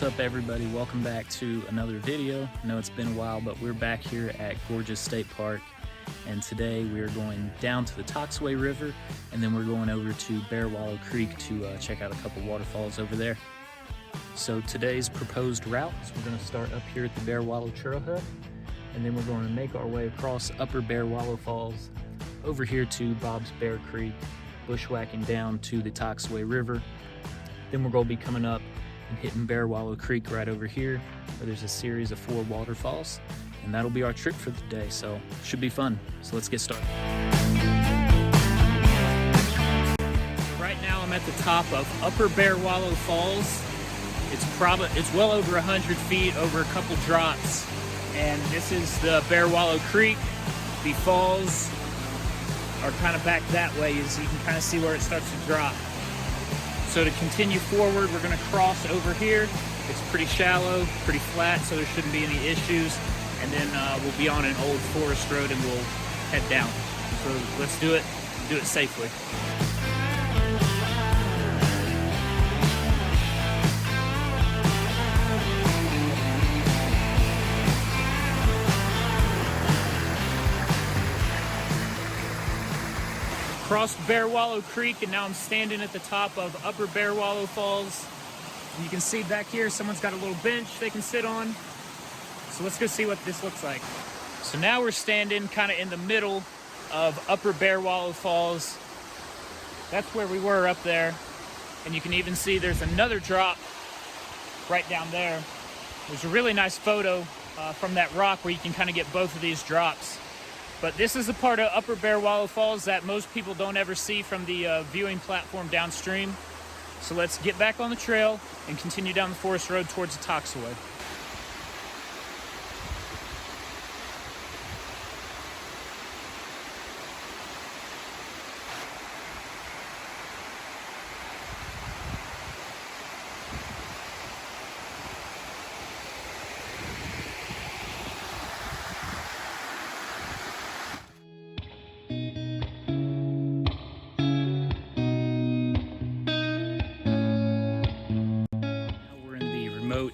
up everybody? Welcome back to another video. I know it's been a while, but we're back here at Gorges State Park, and today we are going down to the Toxaway River, and then we're going over to Bearwallow Creek to check out a couple waterfalls over there. So today's proposed route is we're going to start up here at the Bearwallow Trailhead, and then we're going to make our way across Upper Bearwallow Falls over here to Bob's Bear Creek, bushwhacking down to the Toxaway River. Then we're going to be coming up and hitting Bearwallow Creek right over here, where there's a series of 4 waterfalls, and that'll be our trip for the day, so it should be fun. So let's get started. Right now I'm at the top of Upper Bearwallow Falls. It's well over 100 feet over a couple drops, and this is the Bearwallow Creek. The falls are kind of back that way, as you can kind of see where it starts to drop. So to continue forward, we're going to cross over here. It's pretty shallow, pretty flat, so there shouldn't be any issues. And then we'll be on an old forest road and we'll head down. So let's do it safely. Crossed Bearwallow Creek, and now I'm standing at the top of Upper Bearwallow Falls. And you can see back here someone's got a little bench they can sit on. So let's go see what this looks like. So now we're standing kind of in the middle of Upper Bearwallow Falls. That's where we were up there. And you can even see there's another drop right down there. There's a really nice photo from that rock where you can kind of get both of these drops. But this is a part of Upper Bearwallow Falls that most people don't ever see from the viewing platform downstream. So let's get back on the trail and continue down the forest road towards the Toxaway.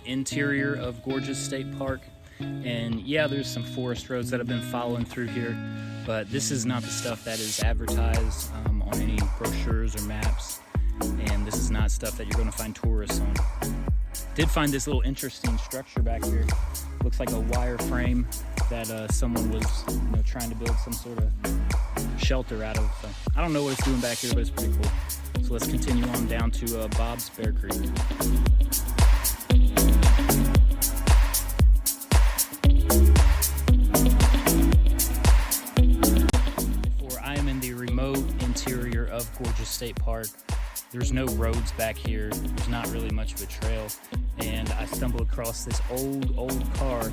Interior of Gorges State Park, and yeah, there's some forest roads that I've been following through here, but this is not the stuff that is advertised on any brochures or maps, and this is not stuff that you're going to find tourists on. Did find this little interesting structure back here. Looks like a wire frame that someone was trying to build some sort of shelter out of. So I don't know what it's doing back here, but it's pretty cool. So let's continue on down to Bob's Bear Creek. Interior of Gorges State Park. There's no roads back here. There's not really much of a trail, and I stumbled across this old car.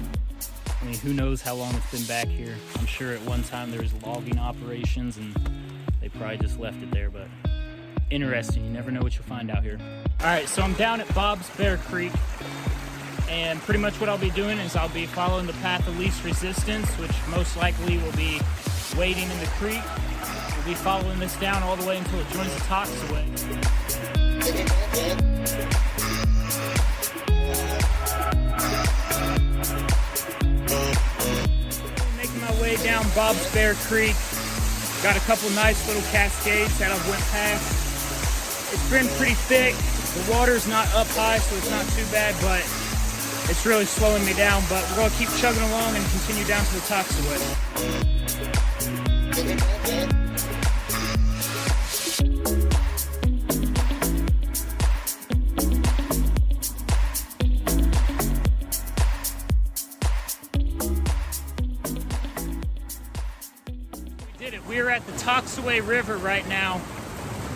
I mean, who knows how long it's been back here. I'm sure at one time there was logging operations and they probably just left it there, but interesting. You never know what you'll find out here. All right, so I'm down at Bob's Bear Creek, and pretty much what I'll be doing is I'll be following the path of least resistance, which most likely will be wading in the creek. We'll be following this down all the way until it joins the Toxaway. Making my way down Bob's Bear Creek. Got a couple nice little cascades that I've went past. It's been pretty thick. The water's not up high, so it's not too bad, but it's really slowing me down. But we're going to keep chugging along and continue down to the Toxaway. We're at the Toxaway River right now.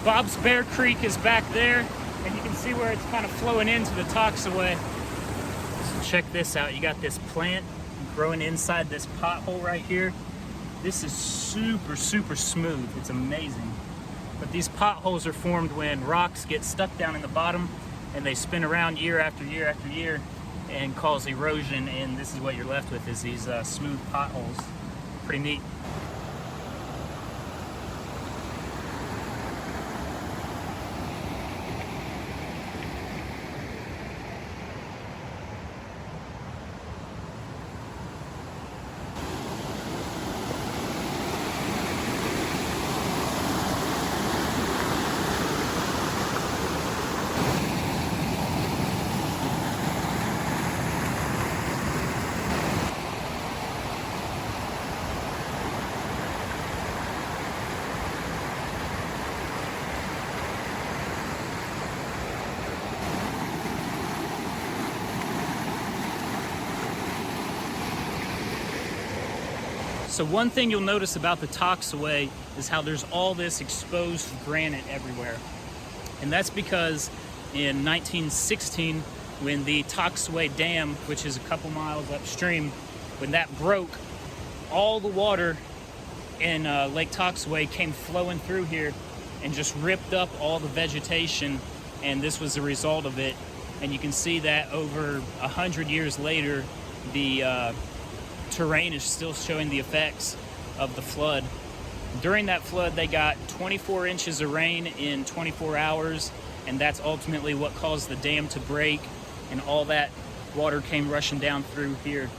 Bob's Bear Creek is back there, and you can see where it's kind of flowing into the Toxaway. So check this out. You got this plant growing inside this pothole right here. This is super smooth. It's amazing. But these potholes are formed when rocks get stuck down in the bottom and they spin around year after year after year and cause erosion, and this is what you're left with, is these smooth potholes. Pretty neat. So one thing you'll notice about the Toxaway is how there's all this exposed granite everywhere. And that's because in 1916, when the Toxaway Dam, which is a couple miles upstream, when that broke, all the water in Lake Toxaway came flowing through here and just ripped up all the vegetation, and this was the result of it. And you can see that over 100 years later, the terrain is still showing the effects of the flood. During that flood, they got 24 inches of rain in 24 hours, and that's ultimately what caused the dam to break, and all that water came rushing down through here.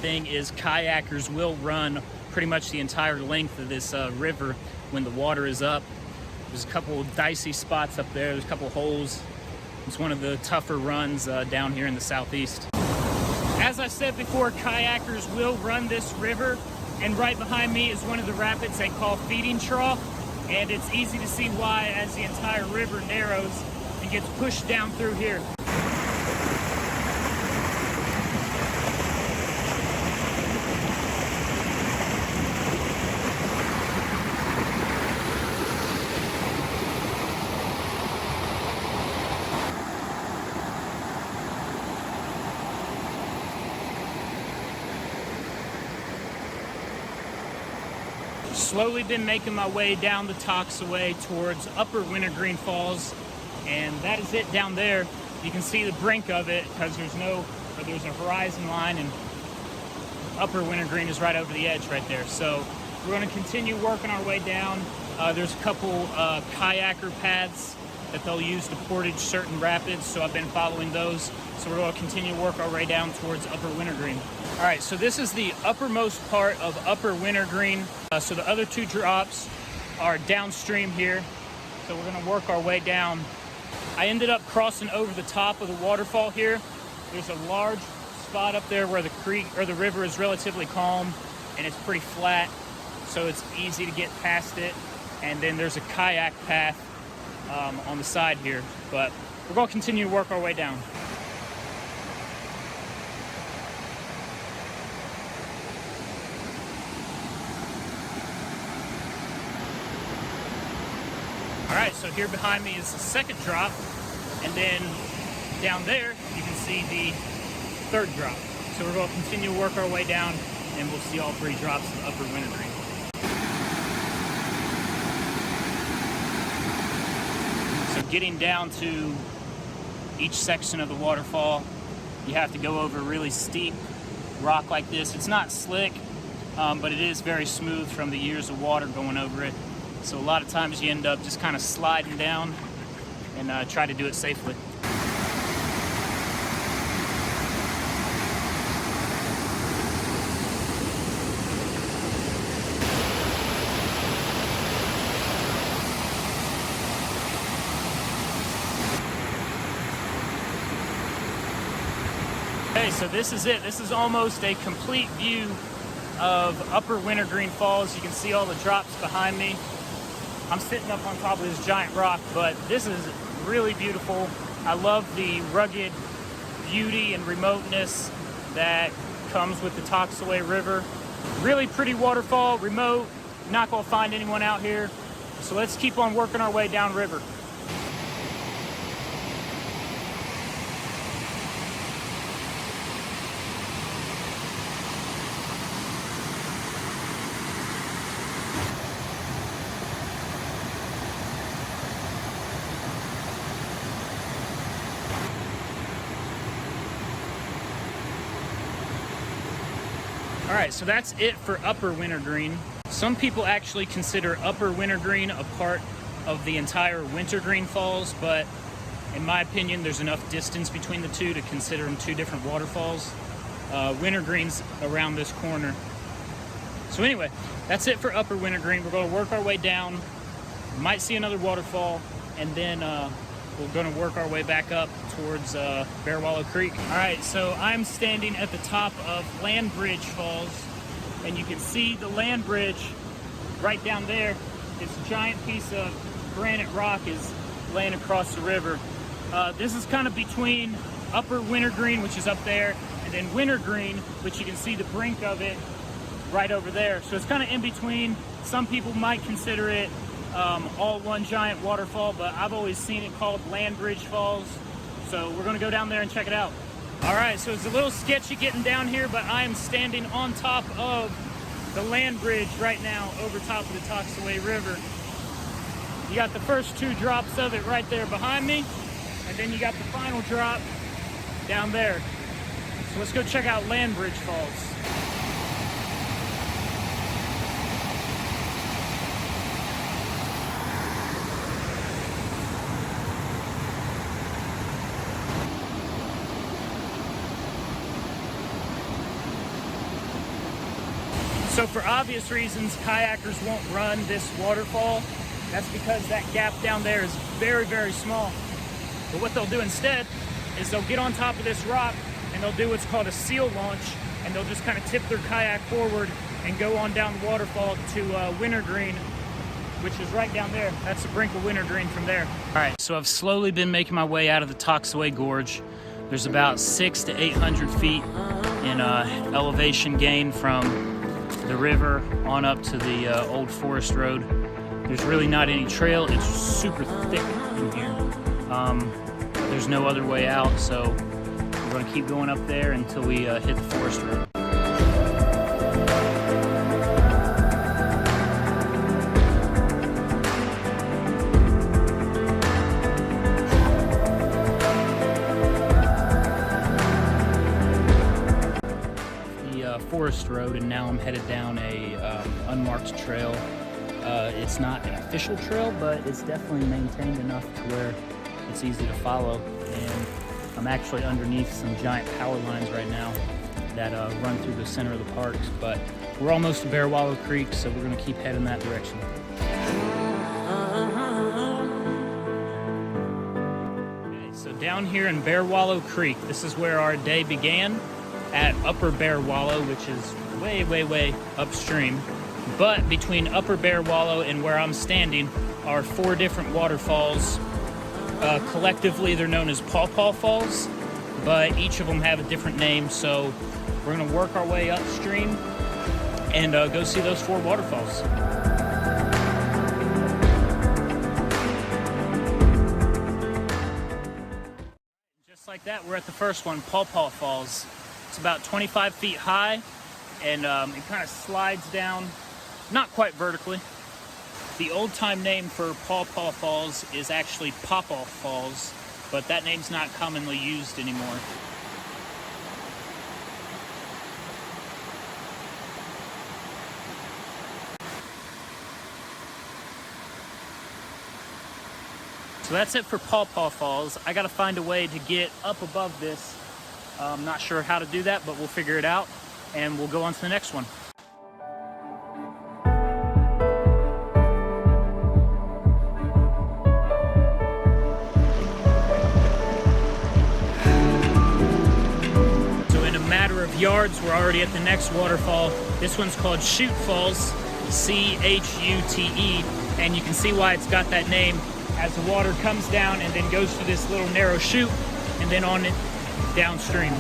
Thing is, kayakers will run pretty much the entire length of this river when the water is up. There's a couple of dicey spots up there. There's a couple of holes. It's one of the tougher runs down here in the southeast. As I said before, kayakers will run this river, and right behind me is one of the rapids they call Feeding Trough, and it's easy to see why as the entire river narrows and gets pushed down through here. Slowly been making my way down the Toxaway towards Upper Wintergreen Falls, and that is it down there. You can see the brink of it because there's a horizon line, and Upper Wintergreen is right over the edge right there. So we're going to continue working our way down. There's a couple kayaker paths that they'll use to portage certain rapids, so I've been following those. So we're going to continue to work our way down towards Upper Wintergreen. All right, so this is the uppermost part of Upper Wintergreen. So the other two drops are downstream here. So we're going to work our way down. I ended up crossing over the top of the waterfall here. There's a large spot up there where the creek or the river is relatively calm, and it's pretty flat, so it's easy to get past it. And then there's a kayak path on the side here, but we're going to continue to work our way down. All right, so here behind me is the second drop, and then down there you can see the third drop. So we're going to continue to work our way down, and we'll see all three drops of Upper Wintergreen. So getting down to each section of the waterfall, you have to go over really steep rock like this. It's not slick, but it is very smooth from the years of water going over it. So a lot of times you end up just kind of sliding down and try to do it safely. Okay, so this is it. This is almost a complete view of Upper Wintergreen Falls. You can see all the drops behind me. I'm sitting up on top of this giant rock, but this is really beautiful. I love the rugged beauty and remoteness that comes with the Toxaway River. Really pretty waterfall, remote. Not gonna find anyone out here. So let's keep on working our way downriver. All right, so that's it for Upper Wintergreen. Some people actually consider Upper Wintergreen a part of the entire Wintergreen Falls, but in my opinion, there's enough distance between the two to consider them two different waterfalls. Wintergreen's around this corner. So anyway, that's it for Upper Wintergreen. We're going to work our way down. We might see another waterfall, and then we're going to work our way back up towards Bearwallow Creek. All right, so I'm standing at the top of Landbridge Falls, and you can see the land bridge right down there. This giant piece of granite rock is laying across the river. This is kind of between Upper Wintergreen, which is up there, and then Wintergreen, which you can see the brink of it right over there. So it's kind of in between. Some people might consider it all one giant waterfall, but I've always seen it called Land Bridge Falls. So we're gonna go down there and check it out. All right, so it's a little sketchy getting down here, but I am standing on top of the land bridge right now over top of the Toxaway River. You got the first 2 drops of it right there behind me, and then you got the final drop down there. So let's go check out Land Bridge Falls. So for obvious reasons, kayakers won't run this waterfall. That's because that gap down there is very, very small. But what they'll do instead is they'll get on top of this rock and they'll do what's called a seal launch, and they'll just kind of tip their kayak forward and go on down the waterfall to Wintergreen, which is right down there. That's the brink of Wintergreen from there. All right, so I've slowly been making my way out of the Toxaway Gorge. There's about 600 to 800 feet in elevation gain from the river on up to the old forest road. There's really not any trail. It's super thick in here. There's no other way out, so we're going to keep going up there until we hit the forest road. Forest road, and now I'm headed down a unmarked trail. It's not an official trail, but it's definitely maintained enough to where it's easy to follow. And I'm actually underneath some giant power lines right now that run through the center of the parks. But we're almost to Bearwallow Creek, so we're going to keep heading that direction. Okay, so down here in Bearwallow Creek, this is where our day began, at Upper Bearwallow, which is way, way, way upstream. But between Upper Bearwallow and where I'm standing are 4 different waterfalls. Collectively, they're known as Paw Paw Falls, but each of them have a different name. So we're gonna work our way upstream and go see those 4 waterfalls. Just like that, we're at the first one, Paw Paw Falls. It's about 25 feet high, and it kind of slides down, not quite vertically. The old-time name for Paw Paw Falls is actually Paw Paw Falls, but that name's not commonly used anymore. So that's it for Paw Paw Falls. I gotta find a way to get up above this. I'm not sure how to do that, but we'll figure it out, and we'll go on to the next one. So in a matter of yards, we're already at the next waterfall. This one's called Chute Falls, C-H-U-T-E, and you can see why it's got that name as the water comes down and then goes through this little narrow chute and then on it downstream.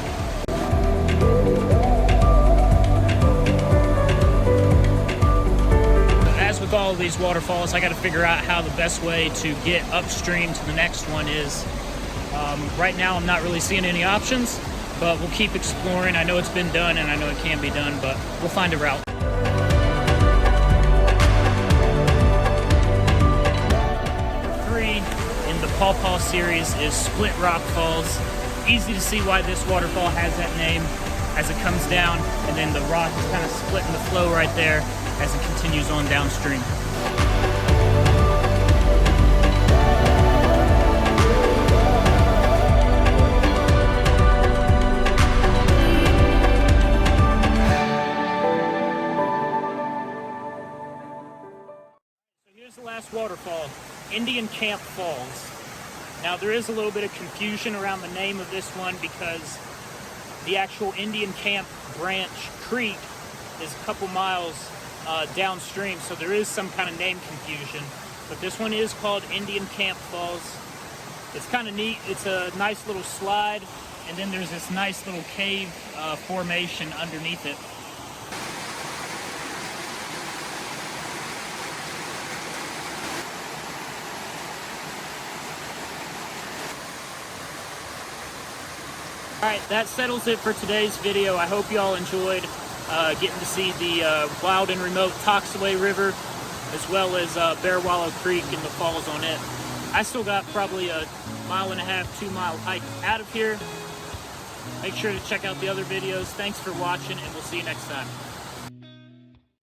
As with all of these waterfalls, I got to figure out how the best way to get upstream to the next one is. Right now I'm not really seeing any options, but we'll keep exploring. I know it's been done and I know it can be done, but we'll find a route. Number 3 in the Paw Paw series is Split Rock Falls. Easy to see why this waterfall has that name as it comes down, and then the rock is kind of splitting the flow right there as it continues on downstream. So here's the last waterfall, Indian Camp Falls. Now there is a little bit of confusion around the name of this one because the actual Indian Camp Branch Creek is a couple miles downstream, so there is some kind of name confusion. But this one is called Indian Camp Falls. It's kind of neat. It's a nice little slide, and then there's this nice little cave formation underneath it. Alright, that settles it for today's video. I hope y'all enjoyed getting to see the wild and remote Toxaway River, as well as Bearwallow Creek and the falls on it. I still got probably a 1.5 mile, 2 mile hike out of here. Make sure to check out the other videos. Thanks for watching, and we'll see you next time.